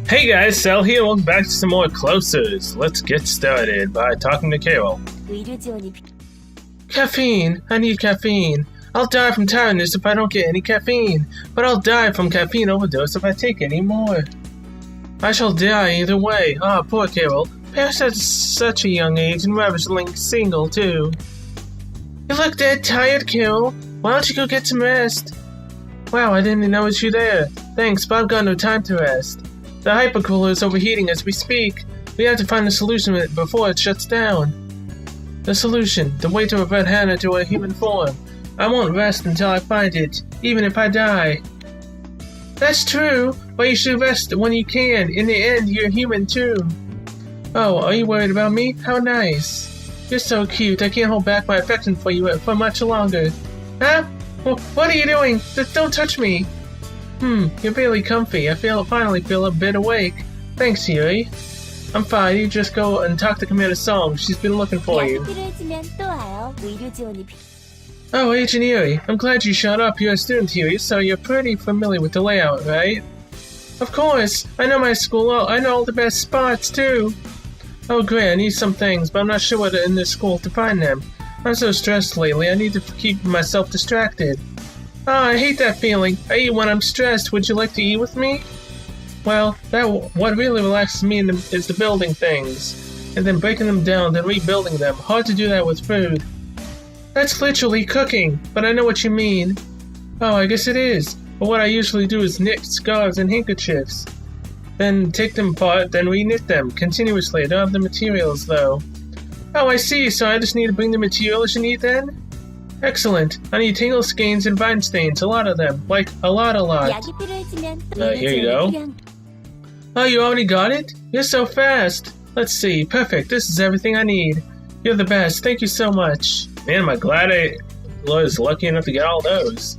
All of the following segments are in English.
Hey guys, Sal here. Welcome back to some more Closers. Let's get started by talking to Carol. Caffeine. I need caffeine. I'll die from tiredness if I don't get any caffeine, but I'll die from caffeine overdose if I take any more. I shall die either way. Ah, poor Carol. Perhaps at such a young age and ravishingly single, too. You look dead tired, Carol. Why don't you go get some rest? Wow, I didn't even notice you there. Thanks, but I've got no time to rest. The hypercooler is overheating as we speak. We have to find a solution before it shuts down. The solution, the way to revert Hannah to her human form. I won't rest until I find it, even if I die. That's true, but you should rest when you can. In the end, you're human too. Oh, are you worried about me? How nice. You're so cute, I can't hold back my affection for you for much longer. Huh? What are you doing? Don't touch me. You're really comfy. I finally feel a bit awake. Thanks, Yuri. I'm fine. You just go and talk to Commander Song. She's been looking for you. Oh, Agent Yuri. I'm glad you showed up. You're a student, Yuri, so you're pretty familiar with the layout, right? Of course. I know my school. I know all the best spots, too. Oh, great. I need some things, but I'm not sure what in this school to find them. I'm so stressed lately. I need to keep myself distracted. Oh, I hate that feeling. I eat when I'm stressed. Would you like to eat with me? Well, what really relaxes me is the building things, and then breaking them down, then rebuilding them. Hard to do that with food. That's literally cooking, but I know what you mean. Oh, I guess it is. But what I usually do is knit scarves and handkerchiefs. Then take them apart, then re-knit them continuously. I don't have the materials, though. Oh, I see. So I just need to bring the materials you need, then? Excellent. I need tangle skeins and vine stains, a lot of them. Like, a lot. Here you go. Oh, you already got it? You're so fast. Let's see. Perfect. This is everything I need. You're the best. Thank you so much. Man, am I glad I was lucky enough to get all those.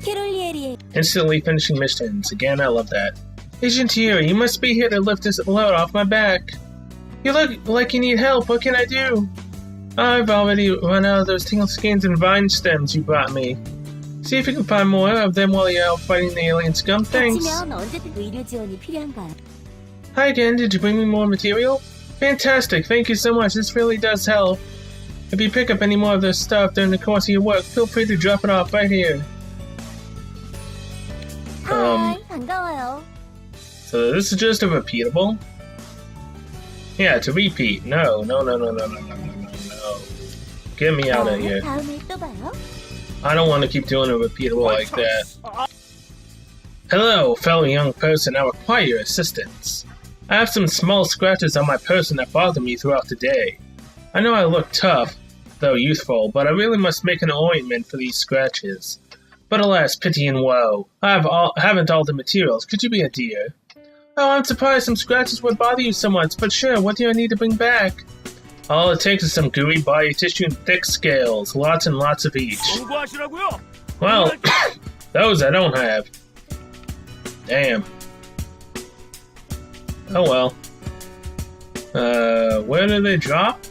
Instantly finishing missions. Again, I love that. Agent Yuri, you must be here to lift this load off my back. You look like you need help. What can I do? I've already run out of those tingle skeins and vine stems you brought me. See if you can find more of them while you're out fighting the alien scum. Thanks. Hi again, did you bring me more material? Fantastic, thank you so much, this really does help. If you pick up any more of this stuff during the course of your work, feel free to drop it off right here. So this is just a repeatable? Yeah, to repeat. No. Get me out of here. I don't want to keep doing a repeatable like that. Hello, fellow young person. I require your assistance. I have some small scratches on my person that bother me throughout the day. I know I look tough, though youthful, but I really must make an ointment for these scratches. But alas, pity and woe. I haven't all the materials. Could you be a dear? Oh, I'm surprised some scratches would bother you so much, but sure, what do I need to bring back? All it takes is some gooey body tissue and thick scales, lots and lots of each. Well, those I don't have. Damn. Oh well. Where do they drop?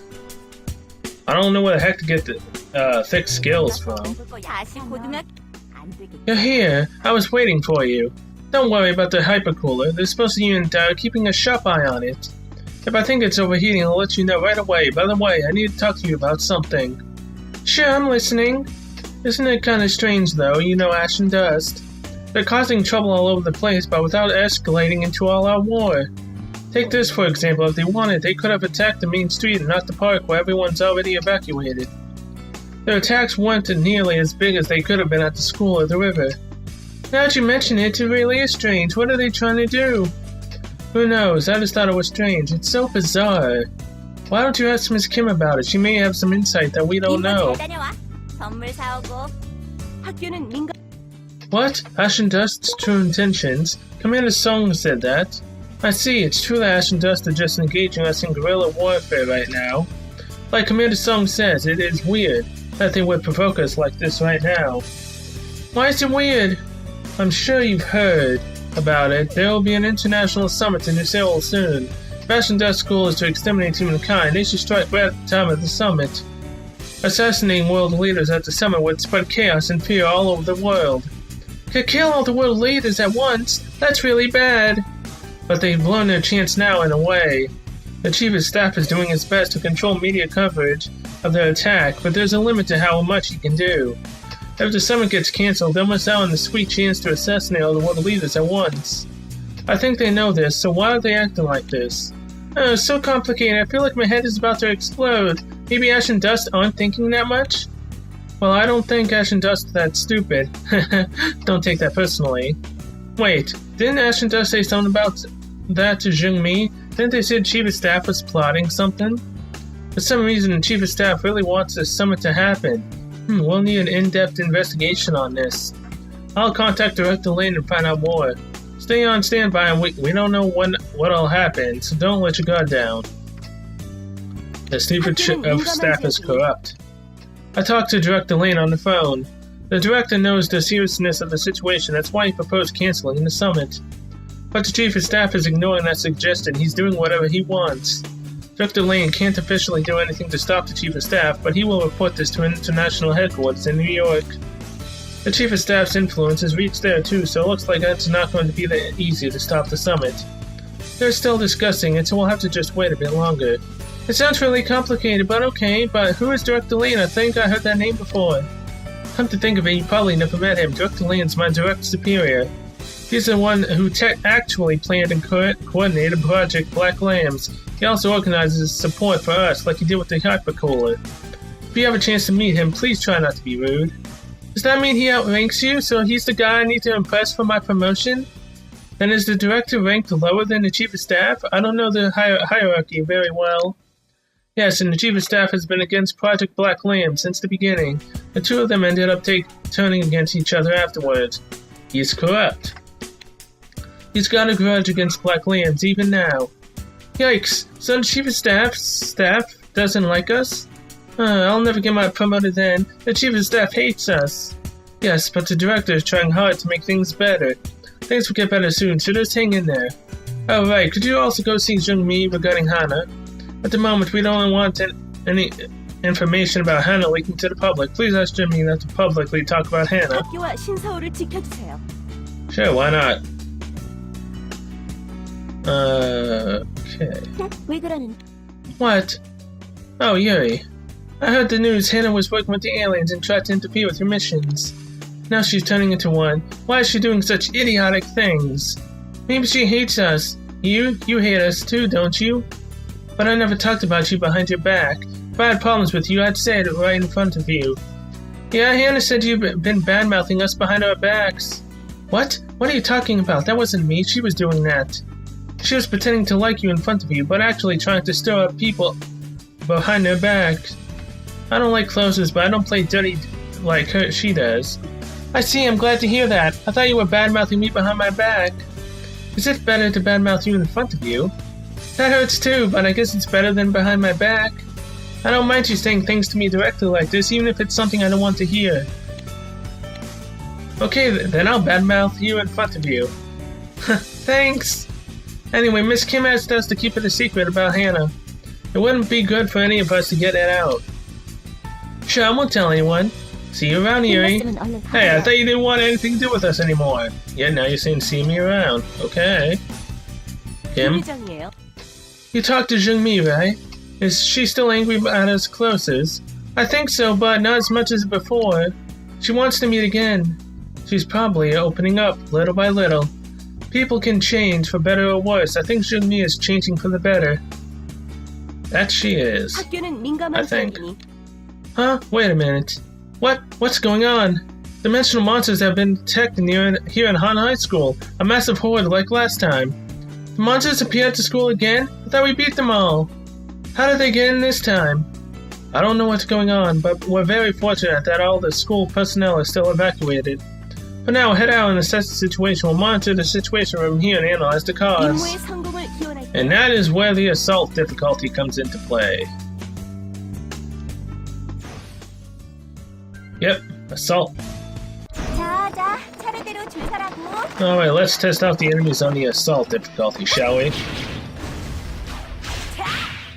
I don't know where the heck to get the thick scales from. You're here. I was waiting for you. Don't worry about the hypercooler. They're supposed to be in there, keeping a sharp eye on it. If I think it's overheating, I'll let you know right away. By the way, I need to talk to you about something. Sure, I'm listening. Isn't it kind of strange, though? You know, ash and dust. They're causing trouble all over the place, but without escalating into all-out war. Take this, for example. If they wanted, they could have attacked the main street and not the park where everyone's already evacuated. Their attacks weren't nearly as big as they could have been at the school or the river. Now that you mention it, it really is strange. What are they trying to do? Who knows? I just thought it was strange. It's so bizarre. Why don't you ask Miss Kim about it? She may have some insight that we don't know. What? Ash and Dust's true intentions? Commander Song said that. I see. It's true that Ash and Dust are just engaging us in guerrilla warfare right now. Like Commander Song says, it is weird that they would provoke us like this right now. Why is it weird? I'm sure you've heard about it. There will be an international summit in New Seoul soon. If Ash and Dust's goal is to exterminate humankind, they should strike right at the time of the summit. Assassinating world leaders at the summit would spread chaos and fear all over the world. Could kill all the world leaders at once? That's really bad. but they've blown their chance now in a way. The chief of staff is doing his best to control media coverage of their attack, but there's a limit to how much he can do. If the summit gets cancelled, they'll miss out on the sweet chance to assassinate all the world leaders at once. I think they know this, so why are they acting like this? Oh, it's so complicated. I feel like my head is about to explode. Maybe Ash and Dust aren't thinking that much? Well, I don't think Ash and Dust are that stupid. Don't take that personally. Wait, didn't Ash and Dust say something about that to Jung-Mi? Didn't they say Chief of Staff was plotting something? For some reason, the Chief of Staff really wants this summit to happen. We'll need an in-depth investigation on this. I'll contact Director Lane and find out more. Stay on standby, and we don't know what'll happen, so don't let your guard down. The Chief of Staff is corrupt. I talked to Director Lane on the phone. The director knows the seriousness of the situation, that's why he proposed canceling the summit. But the Chief of Staff is ignoring that suggestion. He's doing whatever he wants. Director Lane can't officially do anything to stop the Chief of Staff, but he will report this to international headquarters in New York. The Chief of Staff's influence has reached there too, so it looks like it's not going to be that easy to stop the summit. They're still discussing it, so we'll have to just wait a bit longer. It sounds really complicated, but okay, but who is Director Lane? I think I heard that name before. Come to think of it, you probably never met him. Director Lane's my direct superior. He's the one who actually planned and coordinated Project Black Lambs. He also organizes support for us, like he did with the Hypercooler. If you have a chance to meet him, please try not to be rude. Does that mean he outranks you, so he's the guy I need to impress for my promotion? Then is the director ranked lower than the Chief of Staff? I don't know the hierarchy very well. Yes, and the Chief of Staff has been against Project Black Lamb since the beginning. The two of them ended up turning against each other afterwards. He's corrupt. He's got a grudge against Black Lambs even now. Yikes, so the Chief of Staff doesn't like us? I'll never get my promoted then. The Chief of Staff hates us. Yes, but the director is trying hard to make things better. Things will get better soon, so just hang in there. Oh right, could you also go see Jung-Mi regarding Hana? At the moment, we don't want any information about Hana leaking to the public. Please ask Jung-Mi not to publicly talk about Hana. Sure, why not? Okay. What? Oh, Yuri. I heard the news. Hana was working with the aliens and tried to interfere with your missions. Now she's turning into one. Why is she doing such idiotic things? Maybe she hates us. You hate us too, don't you? But I never talked about you behind your back. If I had problems with you, I'd say it right in front of you. Yeah, Hana said you've been bad-mouthing us behind our backs. What? What are you talking about? That wasn't me. She was doing that. She was pretending to like you in front of you, but actually trying to stir up people behind their backs. I don't like closers, but I don't play dirty like she does. I see, I'm glad to hear that. I thought you were bad-mouthing me behind my back. Is it better to bad-mouth you in front of you? That hurts too, but I guess it's better than behind my back. I don't mind you saying things to me directly like this, even if it's something I don't want to hear. Okay, then I'll badmouth you in front of you. Thanks! Anyway, Miss Kim asked us to keep it a secret about Hana. It wouldn't be good for any of us to get it out. Sure, I won't tell anyone. See you around, Yuri. Hey, I thought you didn't want anything to do with us anymore. Yeah, now you're saying see me around. Okay. Kim? You talked to Jung-Mi, right? Is she still angry at us closest? I think so, but not as much as before. She wants to meet again. She's probably opening up, little by little. People can change, for better or worse. I think Jung-Mi is changing for the better. That she is. I think. Huh? Wait a minute. What's going on? Dimensional monsters have been detected here in Han High School. A massive horde like last time. The monsters appeared at the school again? I thought we beat them all. How did they get in this time? I don't know what's going on, but we're very fortunate that all the school personnel are still evacuated. For now, head out and assess the situation. We'll monitor the situation from here and analyze the cause. And that is where the assault difficulty comes into play. Yep, assault. Alright, let's test out the enemies on the assault difficulty, shall we?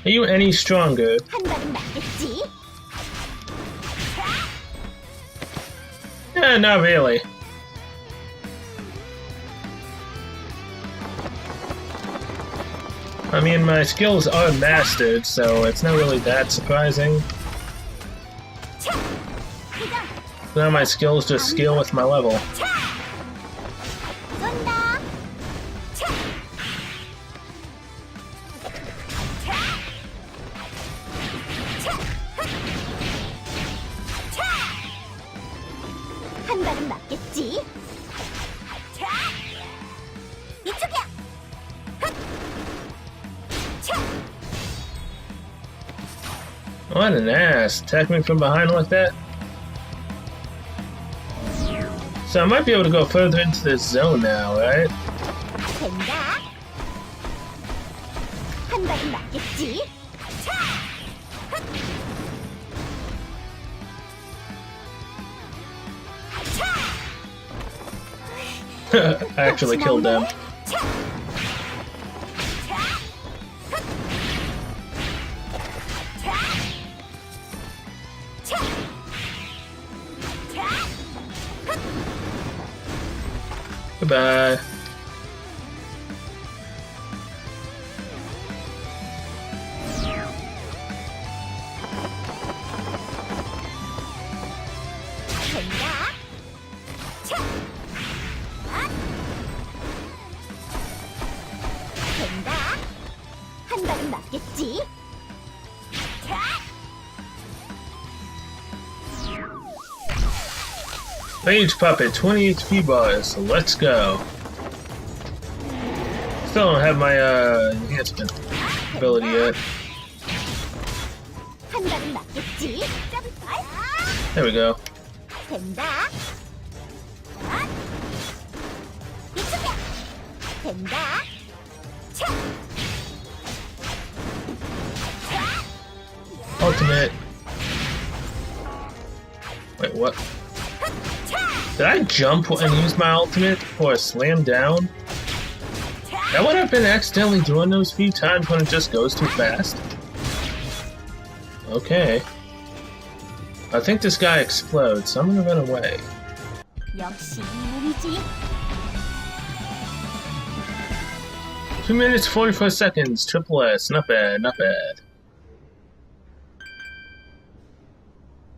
Are you any stronger? Not really. I mean, my skills are mastered, so it's not really that surprising. Now my skills just scale with my level. 한 발은 맞겠지? 자, 이쪽이야. What an ass! Attack me from behind like that? So I might be able to go further into this zone now, right? 된다. 한 발은 맞겠지? I actually killed them. Goodbye. 된다. 된다. 한 발은 맞겠지? Page Puppet, 20 HP bars, so let's go. Still don't have my enhancement ability yet. 한 발은 맞겠지? There we go. 된다. 이쪽이야. 된다. Ultimate. Wait, what? Did I jump and use my ultimate or slam down? That would have been accidentally doing those few times when it just goes too fast. Okay. I think this guy explodes, so I'm gonna run away. 역시 이 몸이지. 2 minutes 44 seconds, triple S, not bad, not bad.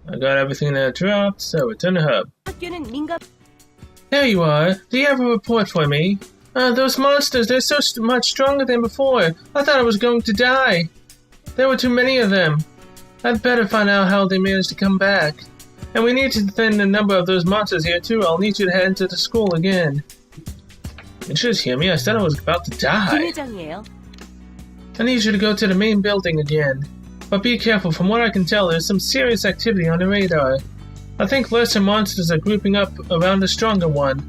I got everything that dropped, so return to hub. There you are. Do you have a report for me? Those monsters, they're so much stronger than before. I thought I was going to die. There were too many of them. I'd better find out how they managed to come back. And we need to defend the number of those monsters here too. I'll need you to head into the school again. Did you just hear me? I said I was about to die. I need you to go to the main building again. But be careful, from what I can tell, there's some serious activity on the radar. I think lesser monsters are grouping up around the stronger one.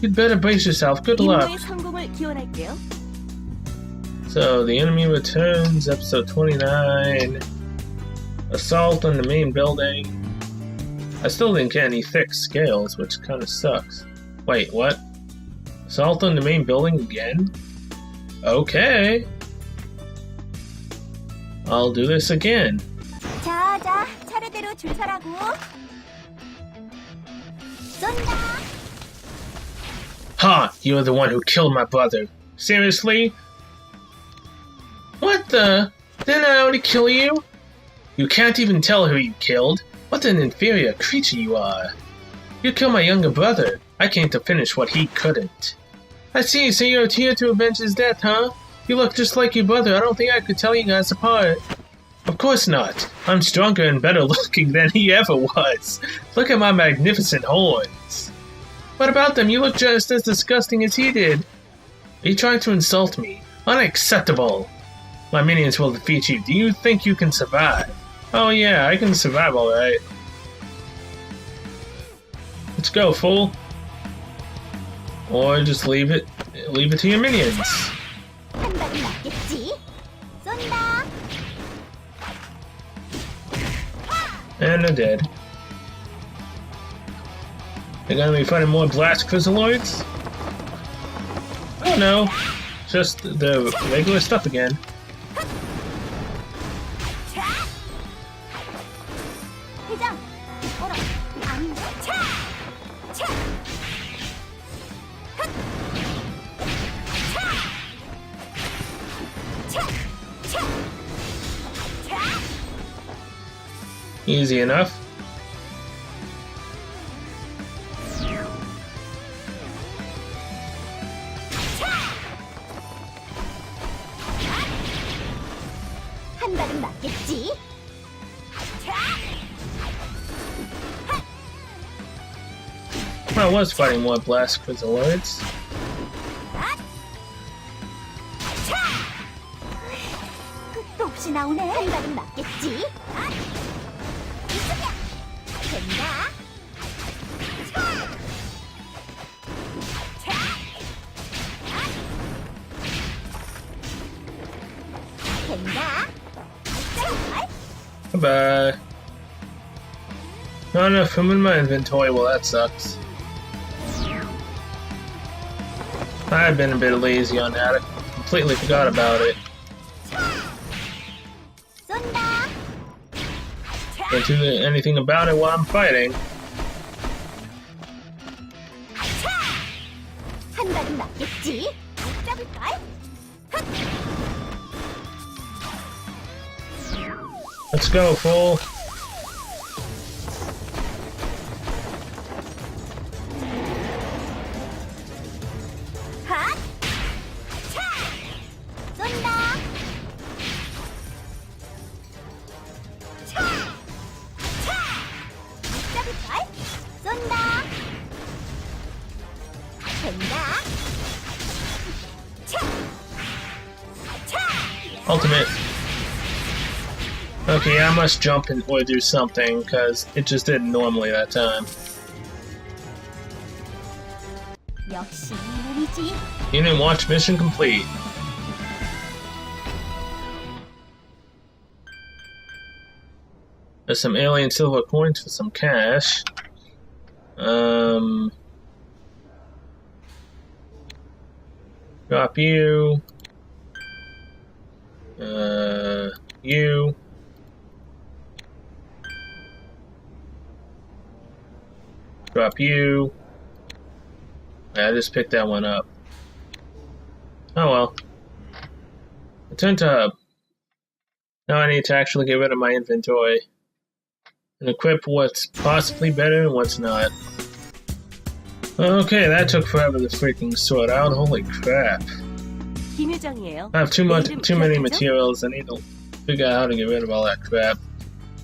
You'd better brace yourself. Good luck. So, the enemy returns, episode 29. Assault on the main building. I still didn't get any thick scales, which kinda sucks. Wait, what? Assault on the main building again? Okay. I'll do this again. 자, 차례대로 줄 서라고. 쏜다. Ha! You are the one who killed my brother. Seriously? What the? Didn't I already kill you? You can't even tell who you killed. What an inferior creature you are. You killed my younger brother. I came to finish what he couldn't. I see, so you're here to avenge his death, huh? You look just like your brother. I don't think I could tell you guys apart. Of course not. I'm stronger and better looking than he ever was. Look at my magnificent horns. What about them? You look just as disgusting as he did. Are you trying to insult me? Unacceptable. My minions will defeat you. Do you think you can survive? Oh yeah, I can survive alright. Let's go, fool. Or just leave it to your minions. 한 발은 맞겠지? 쏜다. And they're dead. They're gonna be fighting more blast chrysaloids? Oh no, just the regular stuff again. 회장. 어라. 아닌데. Easy enough. 한 발은 맞겠지? I was fighting more blast crystalloids. 끝도 없이 나오네. 한 발은 맞겠지? 이쪽이야. 된다. 된다. Goodbye. Not enough room in my inventory, well that sucks. I've been a bit lazy on that, I completely forgot about it. 쏜다. Can't do anything about it while I'm fighting. 한 발은 맞겠지? 잡을걸? Let's go, fool. 핫! 차! 쏜다. 차! 차! 잡을걸? 쏜다. 된다. 차! 차! Ultimate. Okay, I must jump and or do something, because it just didn't normally that time. 역시 이놈이지. Unit watch mission complete. There's some alien silver coins for some cash. Drop you. You. Drop you. I just picked that one up. Oh well. Return to hub. Now I need to actually get rid of my inventory and equip what's possibly better and what's not. Okay, that took forever to freaking sort out. Holy crap. I have too many materials. I need to figure out how to get rid of all that crap.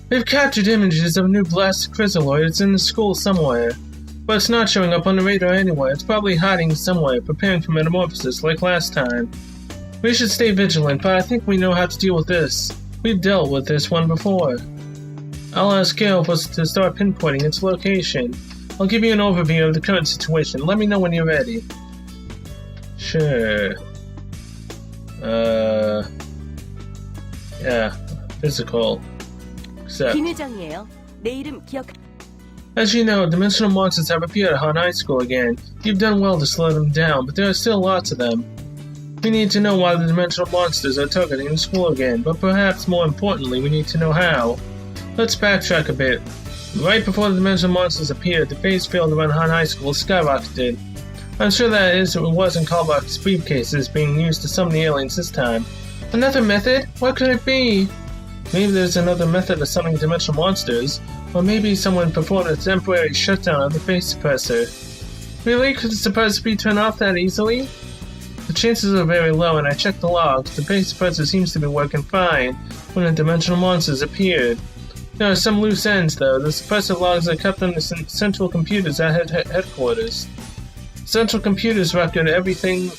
We've captured images of a new blasted crystalloid. It's in the school somewhere. But it's not showing up on the radar anywhere. It's probably hiding somewhere, preparing for metamorphosis like last time. We should stay vigilant, but I think we know how to deal with this. We've dealt with this one before. I'll ask Gale for us to start pinpointing its location. I'll give you an overview of the current situation. Let me know when you're ready. Sure. Yeah. Physical. Except. As you know, dimensional monsters have appeared at Han High School again. You've done well to slow them down, but there are still lots of them. We need to know why the dimensional monsters are targeting the school again, but perhaps more importantly, we need to know how. Let's backtrack a bit. Right before the dimensional monsters appeared, the phase field around Han High School skyrocketed. I'm sure that it wasn't Callback's briefcases being used to summon the aliens this time. Another method? What could it be? Maybe there's another method of summoning dimensional monsters, or maybe someone performed a temporary shutdown of the phase suppressor. Really? Could the suppressor be turned off that easily? The chances are very low, and I checked the logs. The phase suppressor seems to be working fine when the dimensional monsters appeared. There are some loose ends, though. The suppressor logs are kept on the central computers at headquarters. Central computers record everything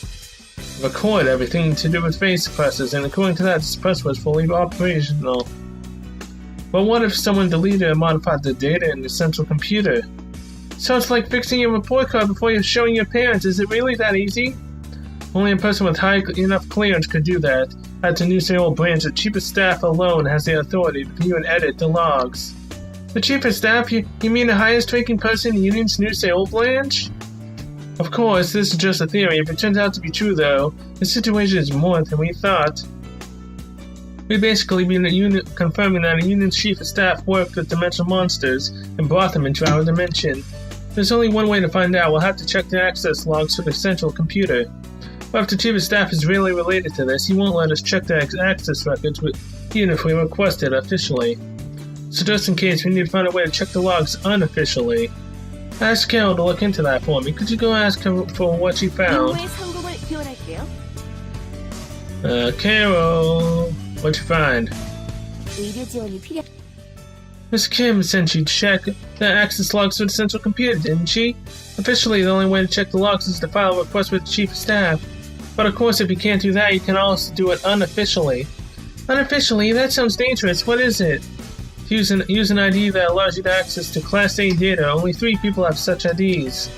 to do with phase suppressors, and according to that, the suppressor was fully operational. But what if someone deleted and modified the data in the central computer? So it's like fixing your report card before you're showing your parents. Is it really that easy? Only a person with high enough clearance could do that. At the New Seoul branch, the chief of staff alone has the authority to view and edit the logs. The chief of staff? You mean the highest ranking person in Union's New Seoul branch? Of course, this is just a theory. If it turns out to be true, though, the situation is more than we thought. We've basically been confirming that the Union's chief of staff worked with dimensional monsters and brought them into our dimension. There's only one way to find out. We'll have to check the access logs for the central computer. But if the chief of staff is really related to this, he won't let us check the access records even if we request it officially. So just in case, we need to find a way to check the logs unofficially. Ask Carol to look into that for me. Could you go ask her for what she found? 임무의 성공을 기원할게요. Carol, what'd you find? 의료 지원이 필요. Miss Kim sent you to check the access logs for the central computer, didn't she? Officially, the only way to check the logs is to file a request with the chief of staff. But of course, if you can't do that, you can also do it unofficially. Unofficially? That sounds dangerous. What is it? Use an ID that allows you to access to Class A data. Only 3 people have such IDs.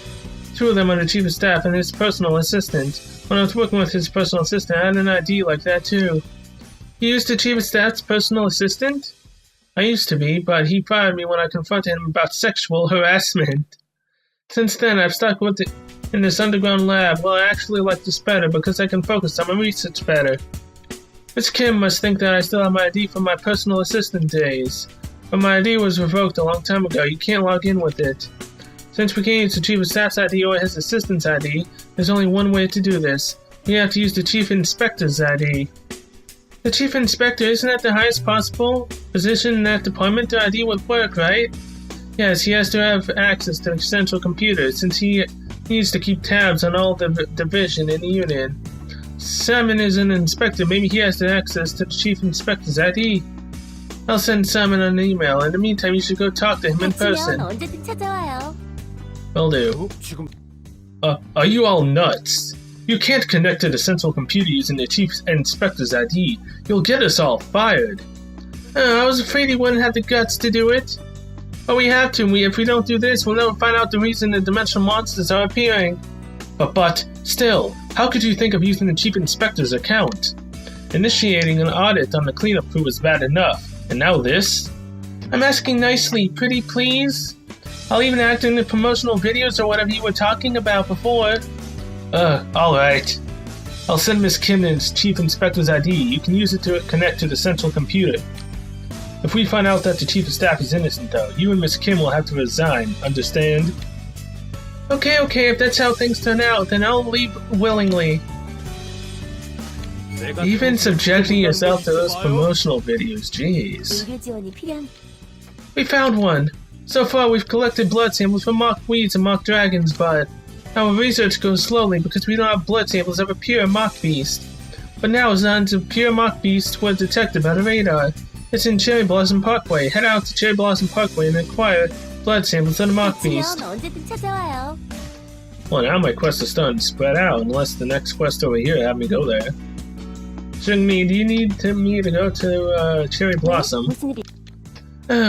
2 of them are the chief of staff and his personal assistant. When I was working with his personal assistant, I had an ID like that too. You used the chief of staff's personal assistant? I used to be, but he fired me when I confronted him about sexual harassment. Since then, I've stuck with it in this underground lab. Well, I actually like this better because I can focus on my research better. Miss Kim must think that I still have my ID from my personal assistant days. But my ID was revoked a long time ago. You can't log in with it. Since we can't use the chief of staff's ID or his assistant's ID, there's only one way to do this. You have to use the chief inspector's ID. The chief inspector, isn't that the highest possible position in that department? The ID would work, right? Yes, he has to have access to the central computer, since he needs to keep tabs on all the division in the union. Simon is an inspector, maybe he has the access to the chief inspector's ID. I'll send Simon an email. In the meantime, you should go talk to him in person. 다치면 언제든 찾아와요. Will do. Are you all nuts? You can't connect to the central computer using the chief inspector's ID. You'll get us all fired. I was afraid he wouldn't have the guts to do it. But we have to. If we don't do this, we'll never find out the reason the dimensional monsters are appearing. But still, how could you think of using the chief inspector's account? Initiating an audit on the cleanup crew was bad enough. And now this? I'm asking nicely, pretty please? I'll even act in the promotional videos or whatever you were talking about before. Alright. I'll send Miss Kim his chief inspector's ID. You can use it to connect to the central computer. If we find out that the chief of staff is innocent, though, you and Miss Kim will have to resign, understand? Okay, if that's how things turn out, then I'll leave willingly. Even subjecting yourself to those promotional videos, jeez. 의료 지원이 필요한. We found one. So far, we've collected blood samples from mock weeds and mock dragons, but our research goes slowly because we don't have blood samples of a pure mock beast. But now signs of pure mock beasts were detected by the radar. It's in Cherry Blossom Parkway. Head out to Cherry Blossom Parkway and acquire blood samples of the mock beast. 다치면 언제든 찾아와요. Well, now my quest is starting to spread out, unless the next quest over here had me go there. Jungmi, do you need me to go to Cherry Blossom? 무슨 일이?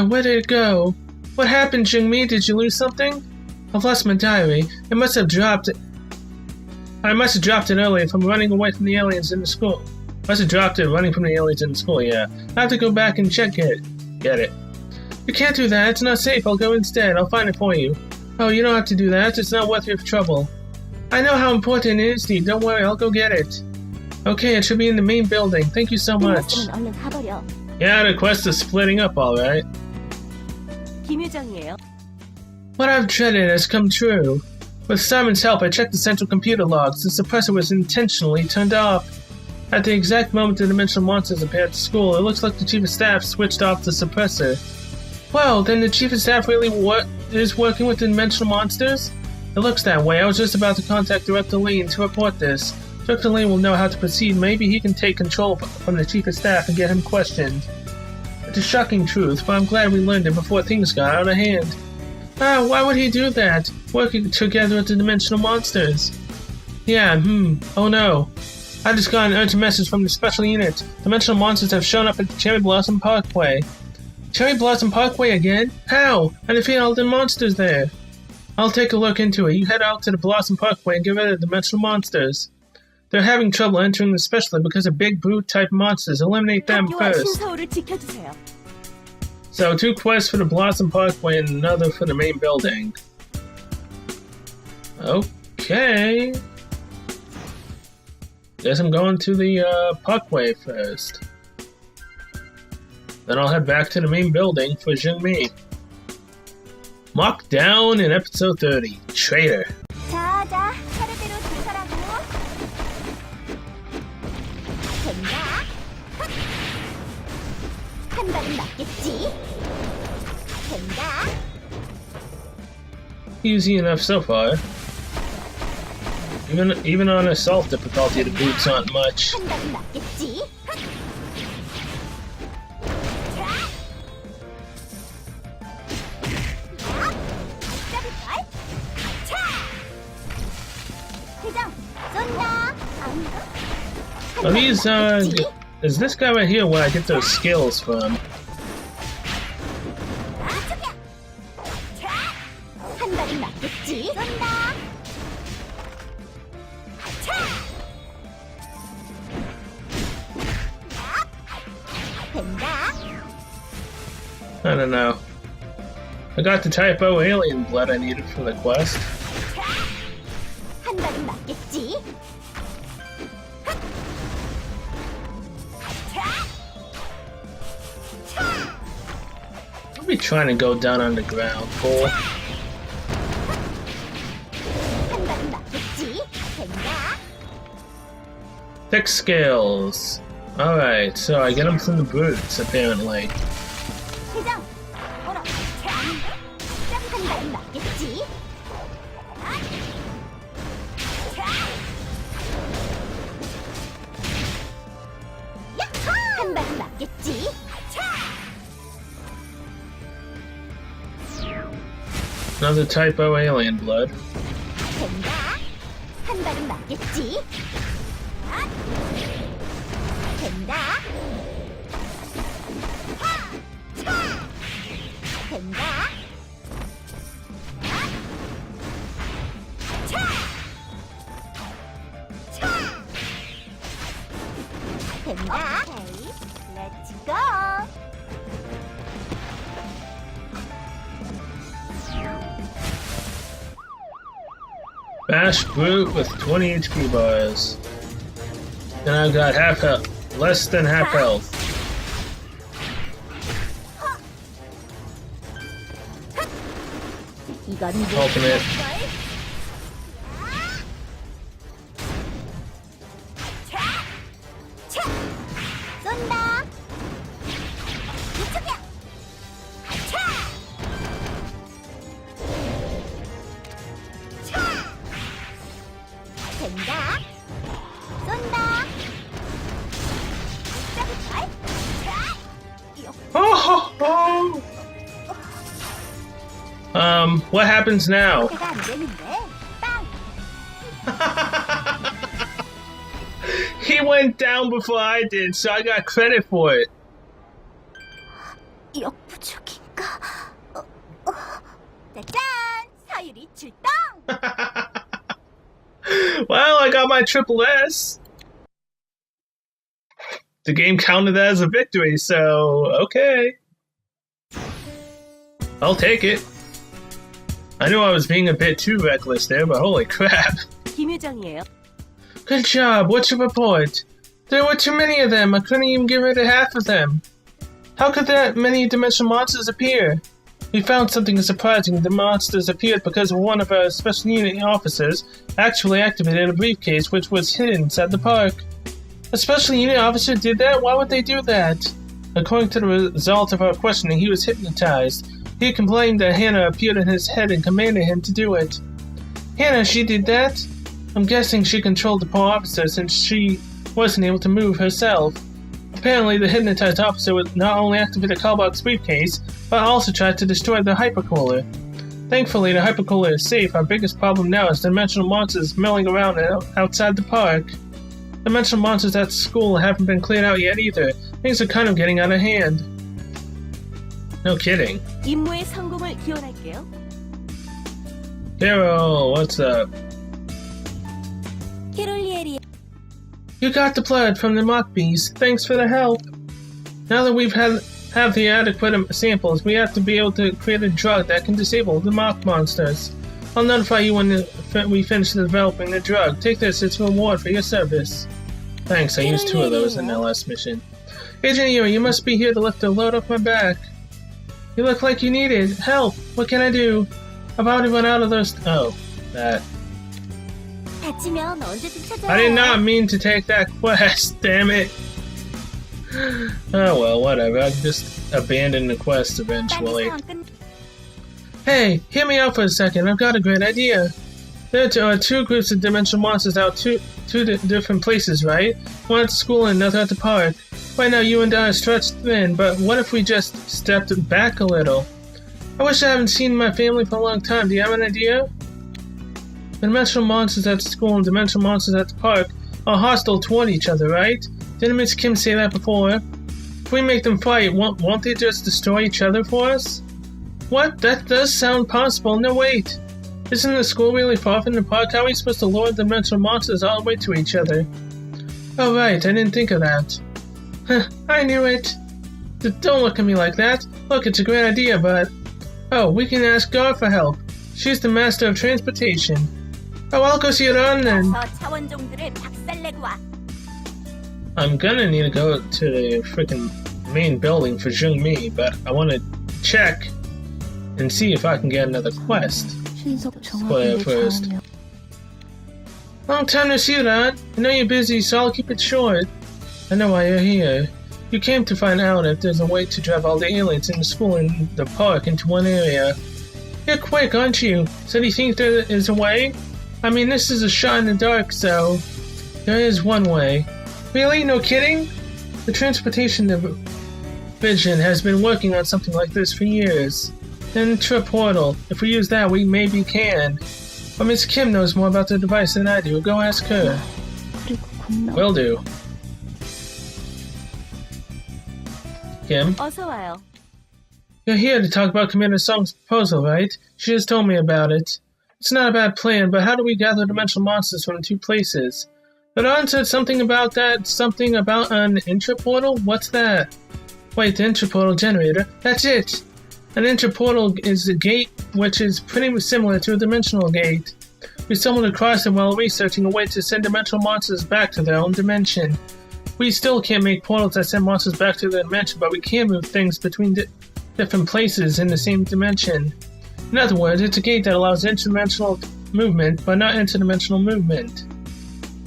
Where did it go? What happened, Jungmi? Did you lose something? I've lost my diary. I must have dropped it earlier from running away from the aliens in the school. Must have dropped it running from the aliens in the school, yeah. I have to go back and check it. Get it. You can't do that. It's not safe. I'll go instead. I'll find it for you. Oh, you don't have to do that. It's not worth your trouble. I know how important it is to you. Don't worry. I'll go get it. Okay, it should be in the main building. Thank you so much. 끝났으면 얼른 가버려. Yeah, the quest is splitting up, alright. 김유정이에요. What I've dreaded has come true. With Simon's help, I checked the central computer logs. The suppressor was intentionally turned off. At the exact moment the dimensional monsters appeared at school, it looks like the chief of staff switched off the suppressor. Well, then the chief of staff really is working with the dimensional monsters? It looks that way. I was just about to contact Director Lane to report this. Director Lane will know how to proceed. Maybe he can take control from the chief of staff and get him questioned. It's a shocking truth, but I'm glad we learned it before things got out of hand. Why would he do that? Working together with the dimensional monsters. Yeah, oh no. I just got an urgent message from the special unit. Dimensional monsters have shown up at Cherry Blossom Parkway. Cherry Blossom Parkway again? How? I defeated all the monsters there. I'll take a look into it. You head out to the Blossom Parkway and get rid of the dimensional monsters. They're having trouble entering especially because of big brute-type monsters. Eliminate them 학교와 first. 신서울을 지켜주세요. So 2 quests for the Blossom Parkway and another for the main building. Okay. Guess I'm going to the Parkway first. Then I'll head back to the main building for Jungmi. Mock down in episode 30. Traitor. 자, 차례대로 들어가라고. 한 발은 맞겠지? 된다. Easy enough so far. Even on assault difficulty, the boots aren't much. 한 발은 맞겠지? 회장, 쏜다. Are these, is this guy right here where I get those skills from? 한 발은 맞겠지? 쏜다. 된다. I don't know. I got the typo alien blood I needed for the quest. 한 발은 맞겠지? I'll be trying to go down underground, fool. 한 발은 맞겠지? 된다. Thick scales. Alright, so I get them from the brutes, apparently. 회장, 어라. 한 발은 맞겠지? 한 발은 맞겠지? Another typo alien blood. 된다. 한 발은 맞겠지? 된다. 된다. 된다. 오케이, 렛츠 고. Bash brute with 20 HP bars. And I've got half health. Less than half health. 이건 Ultimate. 쏜다. 이쪽이야. 된다. 쏜다. Oh, what happens now? 배가 안 되는데. 빵. He went down before I did, so I got credit for it. 역부족인가? 짜잔! 사유리 출동! Well, I got my triple S. The game counted that as a victory, so okay. I'll take it. I knew I was being a bit too reckless there, but holy crap. 김유정이에요. Good job, what's your report? There were too many of them, I couldn't even get rid of half of them. How could that many dimensional monsters appear? We found something surprising. The monsters appeared because one of our special unit officers actually activated a briefcase which was hidden inside the park. A special unit officer did that? Why would they do that? According to the result of our questioning, he was hypnotized. He complained that Hannah appeared in his head and commanded him to do it. Hannah, she did that? I'm guessing she controlled the poor officer since she wasn't able to move herself. Apparently, the hypnotized officer would not only activate the callbox briefcase, but also tried to destroy the hypercooler. Thankfully, the hypercooler is safe. Our biggest problem now is dimensional monsters milling around outside the park. Dimensional monsters at school haven't been cleared out yet either. Things are kind of getting out of hand. No kidding. 임무의 성공을 기원할게요. Carol, what's up? 캐롤리에리 You got the blood from the mock beast. Thanks for the help. Now that we've have the adequate samples, we have to be able to create a drug that can disable the mock monsters. I'll notify you when we finish developing the drug. Take this, it's a reward for your service. Thanks, I used 2 of those in the last mission. Agent Yuri, you must be here to lift the load off my back. You look like you need it. Help! What can I do? I've already run out of those. Oh, that. 다치면 언제든 찾아와. I did not mean to take that quest, damn it. Oh well, whatever. I'll just abandon the quest eventually. 상황 끝. Hey, hear me out for a second. I've got a great idea. There are two groups of dimensional monsters out two different places, right? One at the school and another at the park. Right now, you and I are stretched thin, but what if we just stepped back a little? I wish I haven't seen my family for a long time. Do you have an idea? The dimensional monsters at the school and dimensional monsters at the park are hostile toward each other, right? Didn't Miss Kim say that before? If we make them fight, won't they just destroy each other for us? What? That does sound possible. No, wait. Isn't the school really far from the park? How are we supposed to lure the dimensional monsters all the way to each other? Oh, right. I didn't think of that. Huh, I knew it. Don't look at me like that. Look, it's a great idea, but... Oh, we can ask Gar for help. She's the master of transportation. Oh, I'll go see her on then. 가서 차원종들을 박살내고 와. I'm gonna need to go to the freaking main building for Jung-mi, but I want to check and see if I can get another quest. 신속 Square 정확하게 first. 좌우며 Long time no see, Rod. I know you're busy, so I'll keep it short. I know why you're here. You came to find out if there's a way to drive all the aliens in the school and the park into one area. You're quick, aren't you? So do you think there is a way? I mean, this is a shot in the dark, so... There is one way. Really? No kidding? The transportation division has been working on something like this for years. The intra-portal. If we use that, we maybe can. But Miss Kim knows more about the device than I do. Go ask her. 그리고 건너 Will do. Kim, 어서 와요. you're here to talk about Commander Song's proposal, right? She just told me about it. It's not a bad plan, but how do we gather dimensional monsters from two places? But An said something about that, something about an intraportal? What's that? Wait, the intraportal generator? That's it! An intraportal is a gate which is pretty similar to a dimensional gate. We stumbled across it while researching a way to send dimensional monsters back to their own dimension. We still can't make portals that send monsters back to their dimension, but we can move things between different places in the same dimension. In other words, it's a gate that allows interdimensional movement, but not interdimensional movement.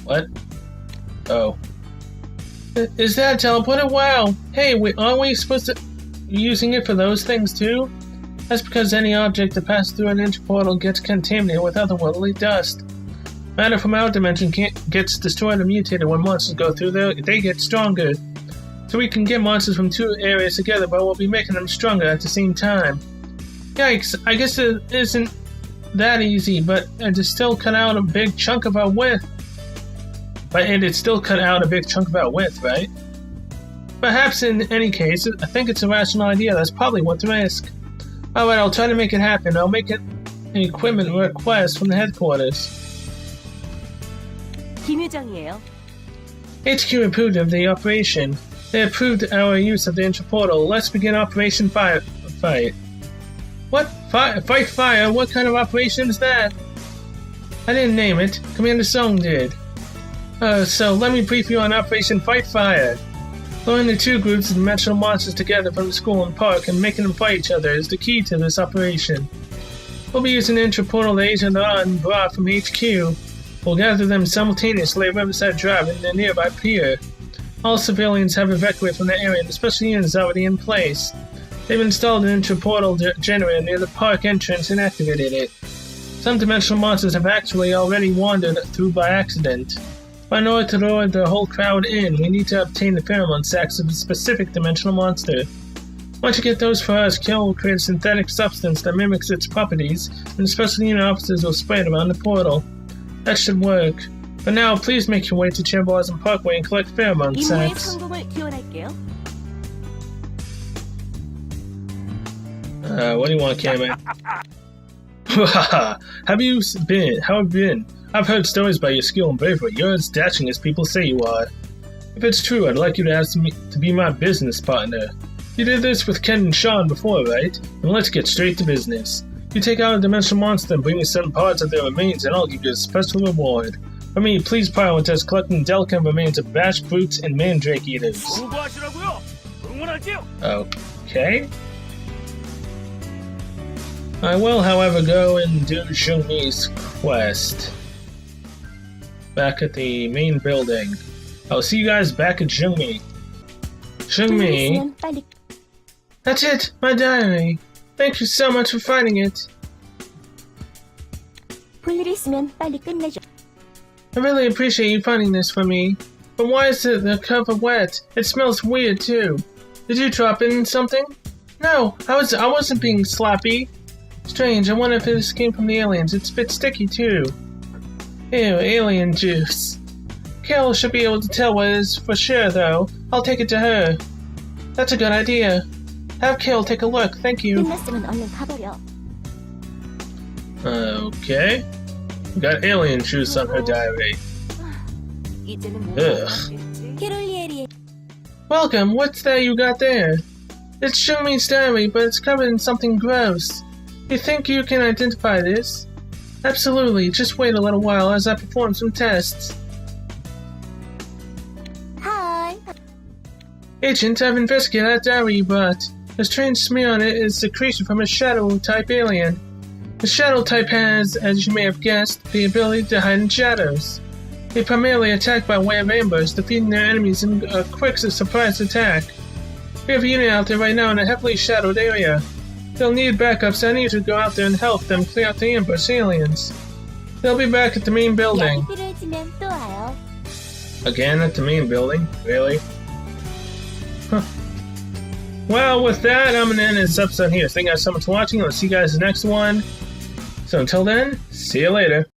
What? Oh. Is that a teleporter? Wow! Hey, aren't we supposed to be using it for those things too? That's because any object that passes through an interportal gets contaminated with otherworldly dust. Matter from our dimension gets destroyed or mutated when monsters go through there. They get stronger. So we can get monsters from two areas together, but we'll be making them stronger at the same time. Yikes, I guess it isn't that easy, but it still cut out a big chunk of our width. And it still cut out a big chunk of our width, right? Perhaps in any case, I think it's a rational idea. That's probably worth the risk. Alright, I'll try to make it happen. I'll make it an equipment request from the headquarters. 김유정이에요. HQ approved of the operation. They approved our use of the intraportal. Let's begin Operation Fight. What? Fight fire? What kind of operation is that? I didn't name it. Commander Song did. So let me brief you on Operation Fight Fire. Luring the two groups of dimensional monsters together from the school and park and making them fight each other is the key to this operation. We'll be using the intraportal that Agent An brought from HQ. We'll gather them simultaneously at Riverside Drive in the nearby pier. All civilians have evacuated from the area and the special unit is already in place. They've installed an intraportal generator near the park entrance and activated it. Some dimensional monsters have actually already wandered through by accident. But in order to lure the whole crowd in, we need to obtain the pheromone sacs of a specific dimensional monster. Once you get those for us, Kill will create a synthetic substance that mimics its properties, and the special unit officers will spray it around the portal. That should work. But now, please make your way to Chamberlain Parkway and collect pheromone 임무의 sacs. 성공을 기원할게요. What do you want, Cameron? How have you been? I've heard stories about your skill and bravery. You're as dashing as people say you are. If it's true, I'd like you to ask me to be my business partner. You did this with Ken and Sean before, right? And let's get straight to business. You take out a dimensional monster and bring me some parts of their remains, and I'll give you a special reward. For me, please prioritize collecting delicate remains of bash brutes and mandrake eaters. 수고하시라고요. 응원할게요. Okay. I will, however, go and do Jung-mi's quest. Back at the main building. I'll see you guys back at Jung-mi. Shouldn't 도움이 me. 있으면 빨리 That's it, my diary. Thank you so much for finding it. 볼 일 있으면 빨리 끝내줘. I really appreciate you finding this for me. But why is the cover wet? It smells weird too. Did you drop in something? No, I wasn't being sloppy. Strange, I wonder if this came from the aliens. It's a bit sticky too. Ew, alien juice. Carol should be able to tell what it is for sure though. I'll take it to her. That's a good idea. Have Carol take a look, thank you. 끝났으면 얼른 가버려. Okay. Got alien juice on her diary. 이제는 뭐 Ugh. 하겠지? 캐롤리에리의 Welcome, what's that you got there? It's Shumi's diary, but it's covered in something gross. You think you can identify this? Absolutely, just wait a little while as I perform some tests. 하이. Agent, I've investigated that diary you brought. A strange smear on it is secretion from a shadow-type alien. The shadow-type has, as you may have guessed, the ability to hide in shadows. They primarily attack by way of ambush, defeating their enemies in a quick surprise attack. We have a unit out there right now in a heavily shadowed area. They'll need backup, so I need you to go out there and help them clear out the ambush aliens. They'll be back at the main building. 약이 필요해지면 또 와요. Again at the main building? Really? Huh. Well, with that, I'm going to end this episode here. Thank you guys so much for watching. I'll see you guys in the next one. So until then, see you later.